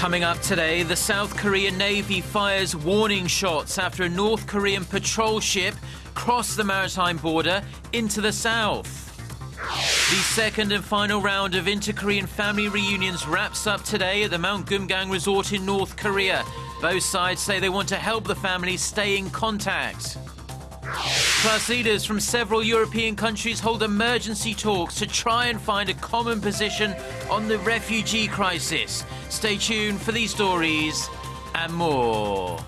Coming up today, the South Korean Navy fires warning shots after a North Korean patrol ship crossed the maritime border into the south. The second and final round of inter-Korean family reunions wraps up today at the Mount Kumgang resort in North Korea. Both sides say they want to help the families stay in contact. Plus, leaders from several European countries hold emergency talks to try and find a common position on the refugee crisis. Stay tuned for these stories and more.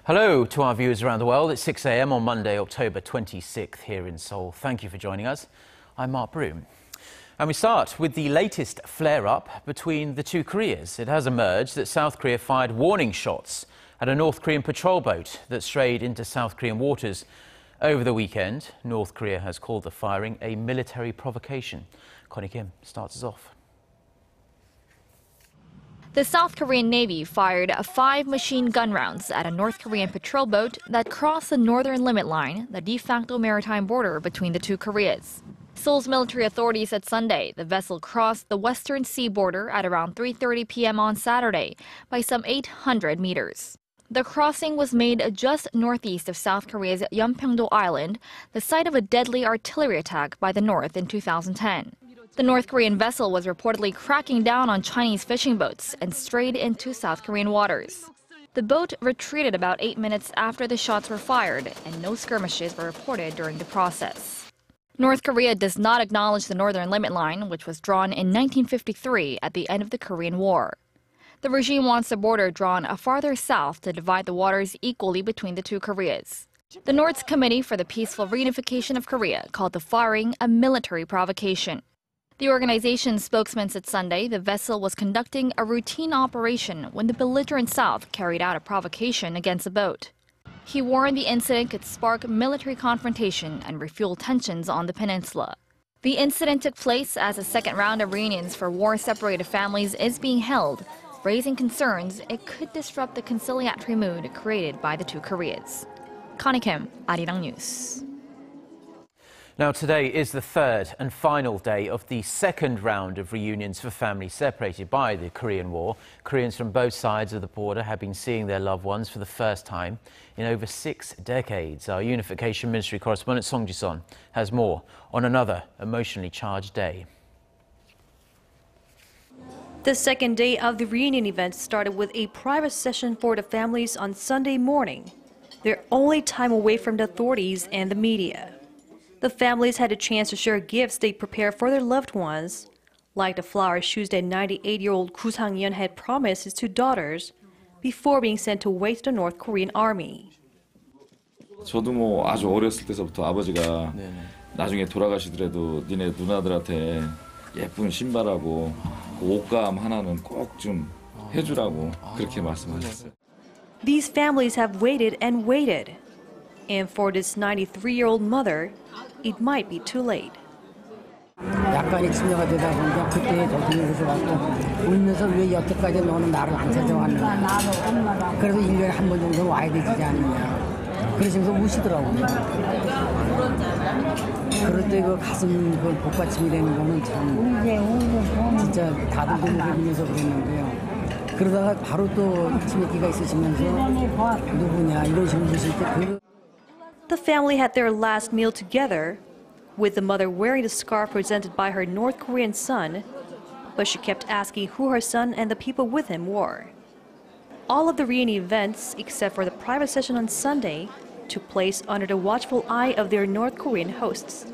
Hello to our viewers around the world. It's 6 a.m. on Monday, October 26th here in Seoul. Thank you for joining us. I'm Mark Broome. And we start with the latest flare-up between the two Koreas. It has emerged that South Korea fired warning shots at a North Korean patrol boat that strayed into South Korean waters over the weekend. North Korea has called the firing a military provocation. Connie Kim starts us off. The South Korean Navy fired 5 machine gun rounds at a North Korean patrol boat that crossed the northern limit line, the de facto maritime border between the two Koreas. Seoul's military authorities said Sunday the vessel crossed the western sea border at around 3:30 p.m. on Saturday by some 800 meters. The crossing was made just northeast of South Korea's Yeonpyeong-do Island, the site of a deadly artillery attack by the North in 2010. The North Korean vessel was reportedly cracking down on Chinese fishing boats and strayed into South Korean waters. The boat retreated about 8 minutes after the shots were fired, and no skirmishes were reported during the process. North Korea does not acknowledge the northern limit line, which was drawn in 1953 at the end of the Korean War. The regime wants the border drawn farther south to divide the waters equally between the two Koreas. The North's Committee for the Peaceful Reunification of Korea called the firing a military provocation. The organization's spokesman said Sunday the vessel was conducting a routine operation when the belligerent South carried out a provocation against a boat. He warned the incident could spark military confrontation and refuel tensions on the peninsula. The incident took place as a second round of reunions for war-separated families is being held, raising concerns it could disrupt the conciliatory mood created by the two Koreas. Connie Kim, Arirang News. Now, today is the third and final day of the second round of reunions for families separated by the Korean War. Koreans from both sides of the border have been seeing their loved ones for the first time in over 6 decades. Our Unification Ministry correspondent Song Ji-son has more on another emotionally charged day. The second day of the reunion event started with a private session for the families on Sunday morning, their only time away from the authorities and the media. The families had a chance to share gifts they prepared for their loved ones, like the flower shoes that 98-year-old Kyoahn had promised his 2 daughters before being sent away to the North Korean army. 저도 뭐 아주 어렸을 때서부터 아버지가 나중에 돌아가시더라도 니네 누나들한테 예쁜 신발하고 옷감 하나는 꼭 좀 해주라고 그렇게 말씀하셨어요. These families have waited and waited. And for this 93-year-old mother, it might be too late. 약간의 치료가 되다 보니까 그때 도둑에서 왔고 울면서 왜 여태까지 너는 나를 안 찾아왔느냐. 그래서 1년에 한 번 정도 와야 되지 않느냐. 그러시면서 우시더라고요. 그럴 때 그 가슴 그 복받침이 되는 거는 참 진짜 다들 눈물흘리면서 그랬는데요. 그러다가 바로 또 치매기가 있으시면서 누구냐 이런 식으로 보실 때 그 The family had their last meal together, with the mother wearing the scarf presented by her North Korean son, but she kept asking who her son and the people with him were. All of the reunion events, except for the private session on Sunday, took place under the watchful eye of their North Korean hosts.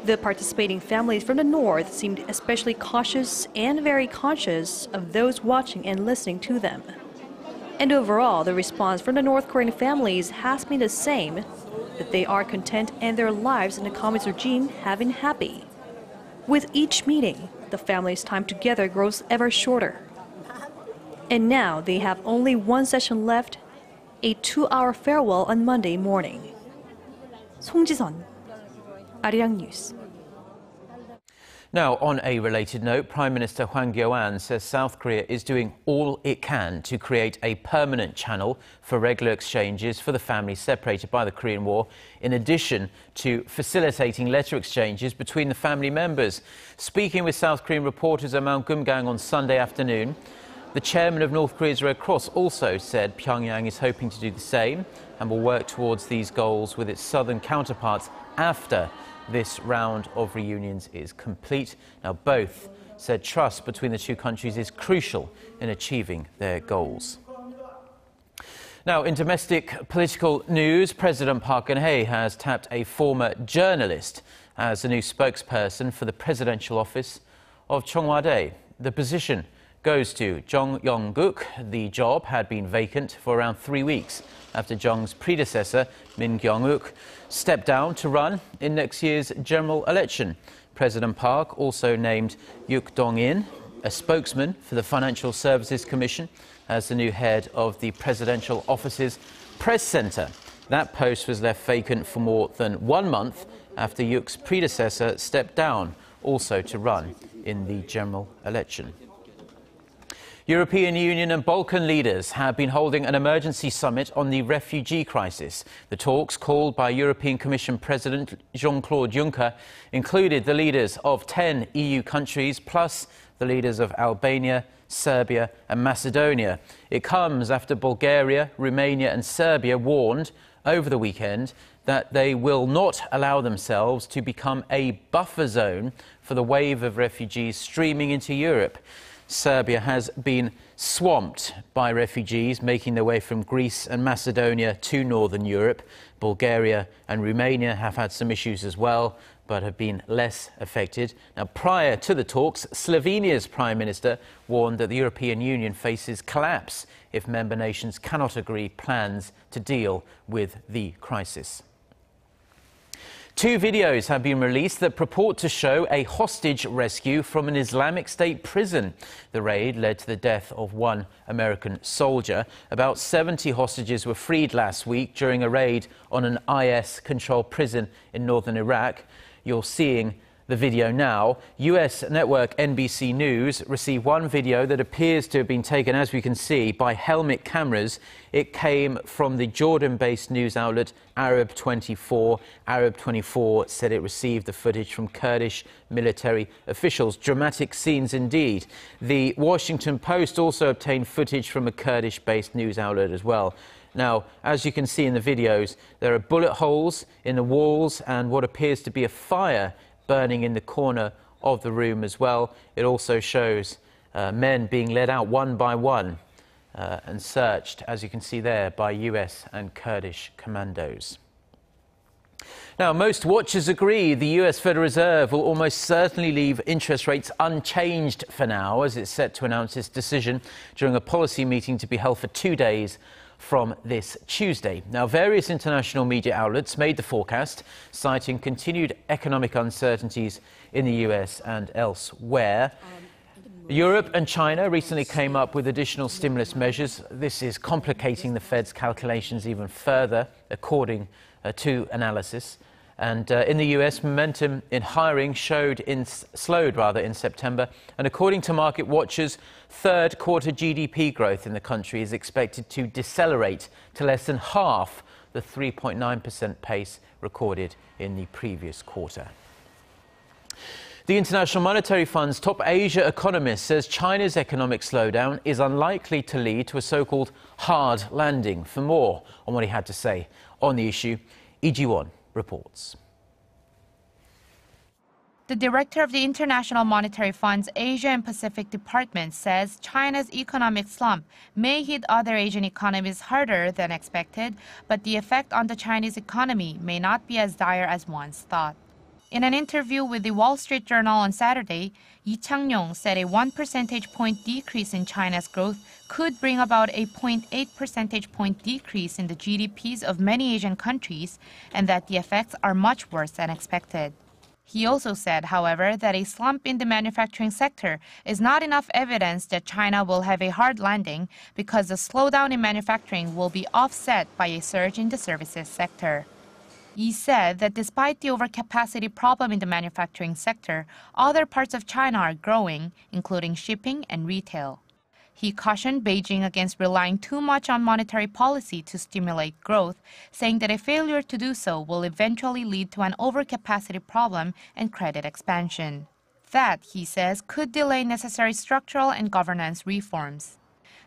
The participating families from the North seemed especially cautious and very conscious of those watching and listening to them. And overall, the response from the North Korean families has been the same, that they are content and their lives in the communist regime have been happy. With each meeting, the family's time together grows ever shorter. And now they have only one session left, a 2-hour farewell on Monday morning. Song Ji-son, Arirang News. Now, on a related note, Prime Minister Kyoahn says South Korea is doing all it can to create a permanent channel for regular exchanges for the families separated by the Korean War, in addition to facilitating letter exchanges between the family members. Speaking with South Korean reporters at Mount Kumgang on Sunday afternoon, the chairman of North Korea's Red Cross also said Pyongyang is hoping to do the same and will work towards these goals with its southern counterparts after this round of reunions is complete. Now, both said trust between the two countries is crucial in achieving their goals. Now, in domestic political news, President Park Geun-hye has tapped a former journalist as the new spokesperson for the presidential office of Cheongwade. The position goes to Jung Yong-guk. The job had been vacant for around 3 weeks after Jung's predecessor, Min Kyung-wook, stepped down to run in next year's general election. President Park also named Yuk Dong-in, a spokesman for the Financial Services Commission, as the new head of the presidential office's press center. That post was left vacant for more than 1 month after Yuk's predecessor stepped down, also to run in the general election. European Union and Balkan leaders have been holding an emergency summit on the refugee crisis. The talks, called by European Commission President Jean-Claude Juncker, included the leaders of 10 EU countries plus the leaders of Albania, Serbia and Macedonia. It comes after Bulgaria, Romania and Serbia warned over the weekend that they will not allow themselves to become a buffer zone for the wave of refugees streaming into Europe. Serbia has been swamped by refugees making their way from Greece and Macedonia to northern Europe. Bulgaria and Romania have had some issues as well, but have been less affected. Now, prior to the talks, Slovenia's Prime Minister warned that the European Union faces collapse if member nations cannot agree plans to deal with the crisis. 2 videos have been released that purport to show a hostage rescue from an Islamic State prison. The raid led to the death of 1 American soldier. About 70 hostages were freed last week during a raid on an IS-controlled prison in northern Iraq. You're seeing the video now. US network NBC News received 1 video that appears to have been taken, as we can see, by helmet cameras. It came from the Jordan-based news outlet Arab 24. Arab 24 said it received the footage from Kurdish military officials. Dramatic scenes indeed. The Washington Post also obtained footage from a Kurdish-based news outlet as well. Now, as you can see in the videos, there are bullet holes in the walls and what appears to be a fire burning in the corner of the room as well. It also shows men being led out one by one and searched, as you can see there, by US and Kurdish commandos. Now, most watchers agree the US Federal Reserve will almost certainly leave interest rates unchanged for now, as it's set to announce its decision during a policy meeting to be held for 2 days from this Tuesday. Now, various international media outlets made the forecast, citing continued economic uncertainties in the US and elsewhere. Europe and China recently came up with additional stimulus measures. This is complicating the Fed's calculations even further, according to analysis. And in the US, momentum in hiring slowed in September. And according to market watchers, third quarter GDP growth in the country is expected to decelerate to less than half the 3.9% pace recorded in the previous quarter. The International Monetary Fund's top Asia economist says China's economic slowdown is unlikely to lead to a so-called hard landing. For more on what he had to say on the issue, Lee Ji-won reports. The director of the International Monetary Fund's Asia and Pacific Department says China's economic slump may hit other Asian economies harder than expected, but the effect on the Chinese economy may not be as dire as once thought. In an interview with the Wall Street Journal on Saturday, Lee Chang-yong said a 1 percentage point decrease in China's growth could bring about a 0.8 percentage point decrease in the GDPs of many Asian countries, and that the effects are much worse than expected. He also said, however, that a slump in the manufacturing sector is not enough evidence that China will have a hard landing, because the slowdown in manufacturing will be offset by a surge in the services sector. Yi said that despite the overcapacity problem in the manufacturing sector, other parts of China are growing, including shipping and retail. He cautioned Beijing against relying too much on monetary policy to stimulate growth, saying that a failure to do so will eventually lead to an overcapacity problem and credit expansion. That, he says, could delay necessary structural and governance reforms.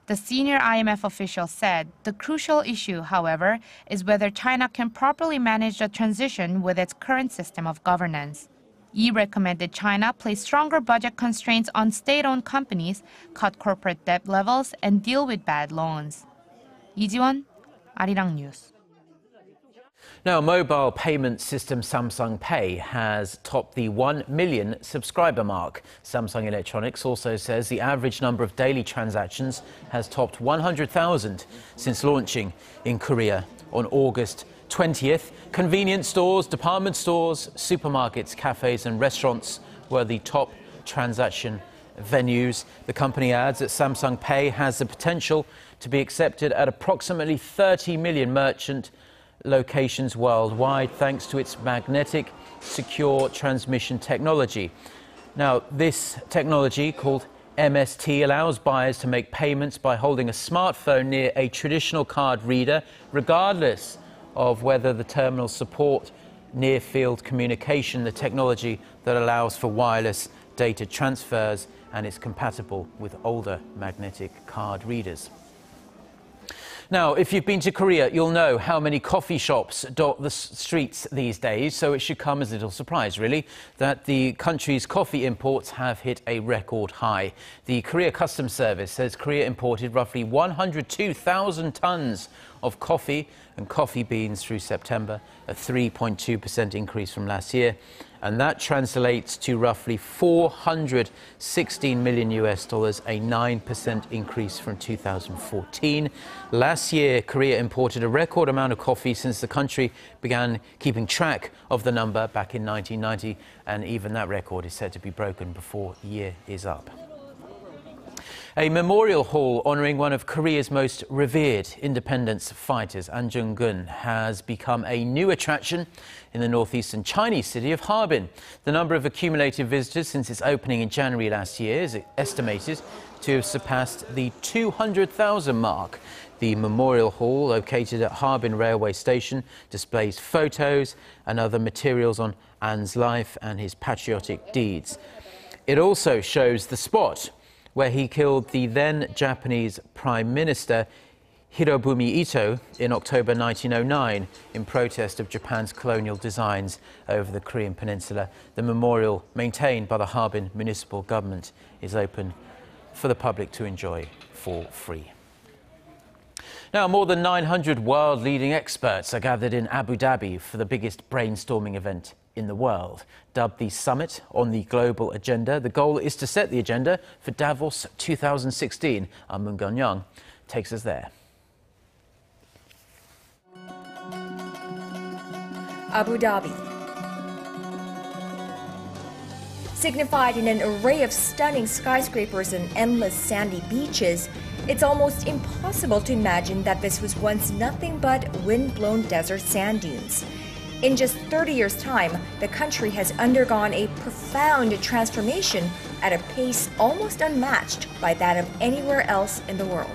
The senior IMF official said the crucial issue, however, is whether China can properly manage the transition with its current system of governance. Yi recommended China place stronger budget constraints on state-owned companies, cut corporate debt levels, and deal with bad loans. 이지원, Arirang News. Now, mobile payment system Samsung Pay has topped the 1 million subscriber mark. Samsung Electronics also says the average number of daily transactions has topped 100,000 since launching in Korea on August 20th. Convenience stores, department stores, supermarkets, cafes and restaurants were the top transaction venues. The company adds that Samsung Pay has the potential to be accepted at approximately 30 million merchant locations worldwide thanks to its magnetic secure transmission technology. Now, this technology, called MST, allows buyers to make payments by holding a smartphone near a traditional card reader, regardless of whether the terminals support near-field communication, the technology that allows for wireless data transfers and is compatible with older magnetic card readers. Now, if you've been to Korea, you'll know how many coffee shops dot the streets these days, so it should come as little surprise, really, that the country's coffee imports have hit a record high. The Korea Customs Service says Korea imported roughly 102,000 tons of coffee and coffee beans through September, a 3.2% increase from last year. And that translates to roughly $416 million, a 9% increase from 2014. Last year, Korea imported a record amount of coffee since the country began keeping track of the number back in 1990, and even that record is said to be broken before the year is up. A memorial hall honouring one of Korea's most revered independence fighters, An Jung-geun, has become a new attraction in the northeastern Chinese city of Harbin. The number of accumulated visitors since its opening in January last year is estimated to have surpassed the 200,000 mark. The memorial hall, located at Harbin Railway Station, displays photos and other materials on An's life and his patriotic deeds. It also shows the spot where he killed the then Japanese Prime Minister Hirobumi Ito in October 1909 in protest of Japan's colonial designs over the Korean peninsula. The memorial, maintained by the Harbin municipal government, is open for the public to enjoy for free. Now, more than 900 world-leading experts are gathered in Abu Dhabi for the biggest brainstorming event in the world. Dubbed the Summit on the Global Agenda, the goal is to set the agenda for Davos 2016. Our Moon Gun-young takes us there. Abu Dhabi. Signified in an array of stunning skyscrapers and endless sandy beaches, it's almost impossible to imagine that this was once nothing but wind-blown desert sand dunes. In just 30 years' time, the country has undergone a profound transformation at a pace almost unmatched by that of anywhere else in the world.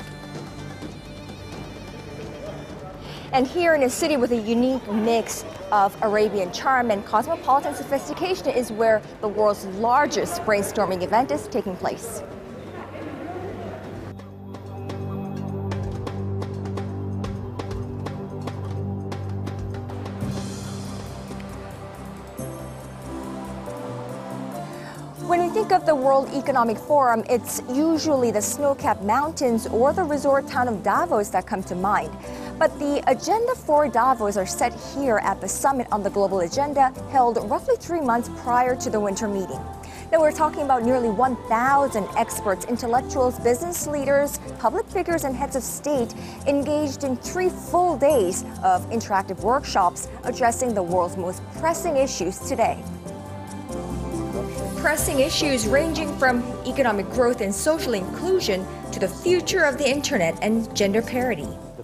And here in a city with a unique mix of Arabian charm and cosmopolitan sophistication is where the world's largest brainstorming event is taking place. When we think of the World Economic Forum, it's usually the snow-capped mountains or the resort town of Davos that come to mind. But the agenda for Davos are set here at the Summit on the Global Agenda, held roughly 3 months prior to the winter meeting. Now, we're talking about nearly 1,000 experts, intellectuals, business leaders, public figures, and heads of state engaged in 3 full days of interactive workshops addressing the world's most pressing issues today. Pressing issues ranging from economic growth and social inclusion to the future of the internet and gender parity. The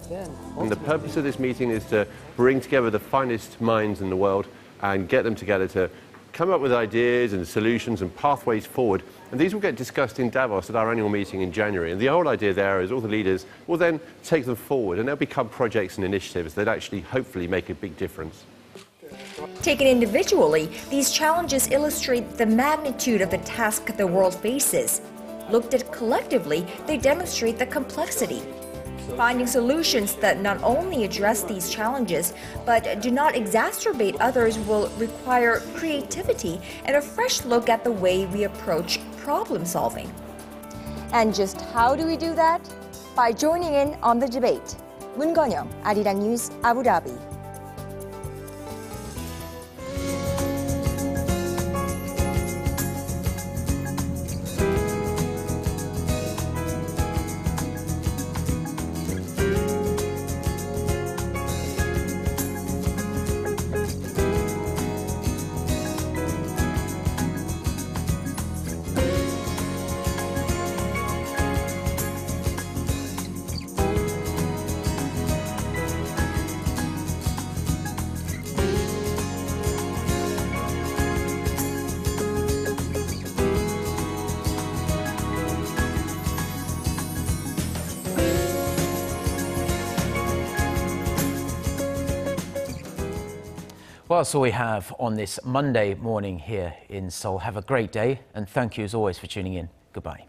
And the purpose of this meeting is to bring together the finest minds in the world and get them together to come up with ideas and solutions and pathways forward. And these will get discussed in Davos at our annual meeting in January. And the whole idea there is all the leaders will then take them forward and they'll become projects and initiatives that actually hopefully make a big difference. Taken individually, these challenges illustrate the magnitude of the task the world faces. Looked at collectively, they demonstrate the complexity. Finding solutions that not only address these challenges, but do not exacerbate others will require creativity and a fresh look at the way we approach problem solving. And just how do we do that? By joining in on the debate. 문건영, Arirang News, Abu Dhabi. Well, that's all we have on this Monday morning here in Seoul. Have a great day, and thank you as always for tuning in. Goodbye.